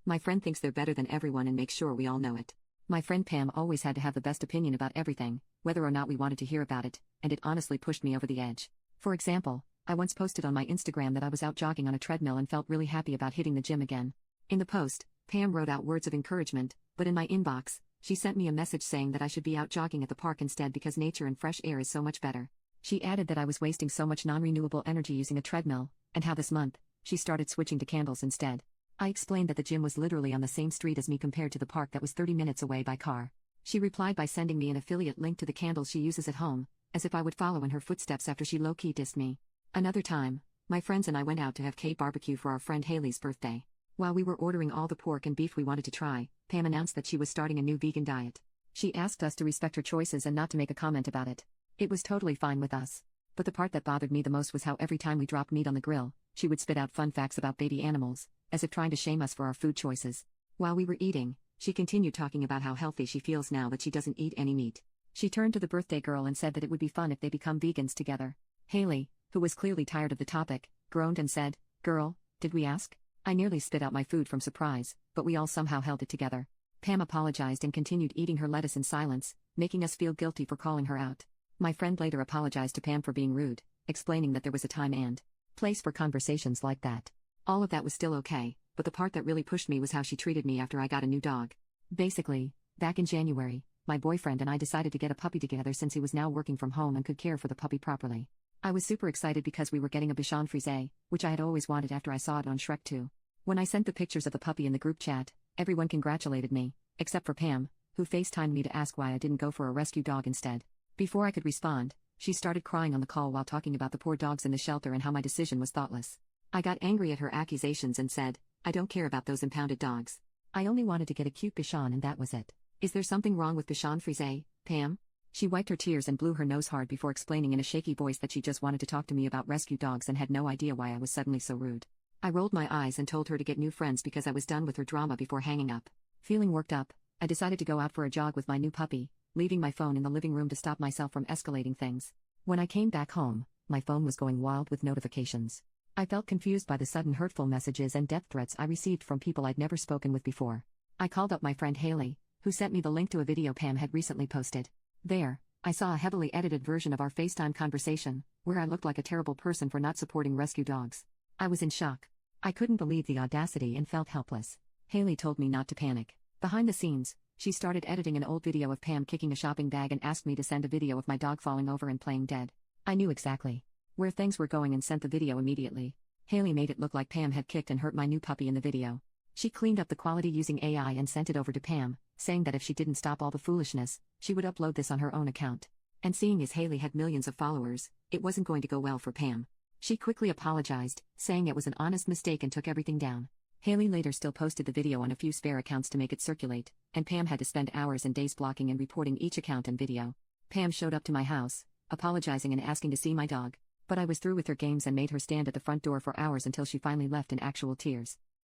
My friend thinks they're better than everyone and makes sure we all know it. My friend Pam always had to have the best opinion about everything, whether or not we wanted to hear about it, and it honestly pushed me over the edge. For example, I once posted on my Instagram that I was out jogging on a treadmill and felt really happy about hitting the gym again. In the post, Pam wrote out words of encouragement, but in my inbox, she sent me a message saying that I should be out jogging at the park instead because nature and fresh air is so much better. She added that I was wasting so much non-renewable energy using a treadmill, and how this month, she started switching to candles instead. I explained that the gym was literally on the same street as me compared to the park that was 30 minutes away by car. She replied by sending me an affiliate link to the candles she uses at home, as if I would follow in her footsteps after she low-key dissed me. Another time, my friends and I went out to have cake barbecue for our friend Haley's birthday. While we were ordering all the pork and beef we wanted to try, Pam announced that she was starting a new vegan diet. She asked us to respect her choices and not to make a comment about it. It was totally fine with us. But the part that bothered me the most was how every time we dropped meat on the grill, she would spit out fun facts about baby animals, as if trying to shame us for our food choices. While we were eating, she continued talking about how healthy she feels now that she doesn't eat any meat. She turned to the birthday girl and said that it would be fun if they become vegans together. Haley, who was clearly tired of the topic, groaned and said, "Girl, did we ask?" I nearly spit out my food from surprise, but we all somehow held it together. Pam apologized and continued eating her lettuce in silence, making us feel guilty for calling her out. My friend later apologized to Pam for being rude, explaining that there was a time and place for conversations like that. All of that was still okay, but the part that really pushed me was how she treated me after I got a new dog. Basically, back in January, my boyfriend and I decided to get a puppy together since he was now working from home and could care for the puppy properly. I was super excited because we were getting a Bichon Frise, which I had always wanted after I saw it on Shrek 2. When I sent the pictures of the puppy in the group chat, everyone congratulated me, except for Pam, who FaceTimed me to ask why I didn't go for a rescue dog instead. Before I could respond, she started crying on the call while talking about the poor dogs in the shelter and how my decision was thoughtless. I got angry at her accusations and said, "I don't care about those impounded dogs. I only wanted to get a cute Bichon and that was it. Is there something wrong with Bichon Frise, Pam?" She wiped her tears and blew her nose hard before explaining in a shaky voice that she just wanted to talk to me about rescue dogs and had no idea why I was suddenly so rude. I rolled my eyes and told her to get new friends because I was done with her drama before hanging up. Feeling worked up, I decided to go out for a jog with my new puppy, leaving my phone in the living room to stop myself from escalating things. When I came back home, my phone was going wild with notifications. I felt confused by the sudden hurtful messages and death threats I received from people I'd never spoken with before. I called up my friend Haley, who sent me the link to a video Pam had recently posted. There, I saw a heavily edited version of our FaceTime conversation, where I looked like a terrible person for not supporting rescue dogs. I was in shock. I couldn't believe the audacity and felt helpless. Haley told me not to panic. Behind the scenes, she started editing an old video of Pam kicking a shopping bag and asked me to send a video of my dog falling over and playing dead. I knew exactly where things were going and sent the video immediately. Haley made it look like Pam had kicked and hurt my new puppy in the video. She cleaned up the quality using AI and sent it over to Pam, saying that if she didn't stop all the foolishness, she would upload this on her own account. And seeing as Haley had millions of followers, it wasn't going to go well for Pam. She quickly apologized, saying it was an honest mistake and took everything down. Haley later still posted the video on a few spare accounts to make it circulate, and Pam had to spend hours and days blocking and reporting each account and video. Pam showed up to my house, apologizing and asking to see my dog, but I was through with her games and made her stand at the front door for hours until she finally left in actual tears.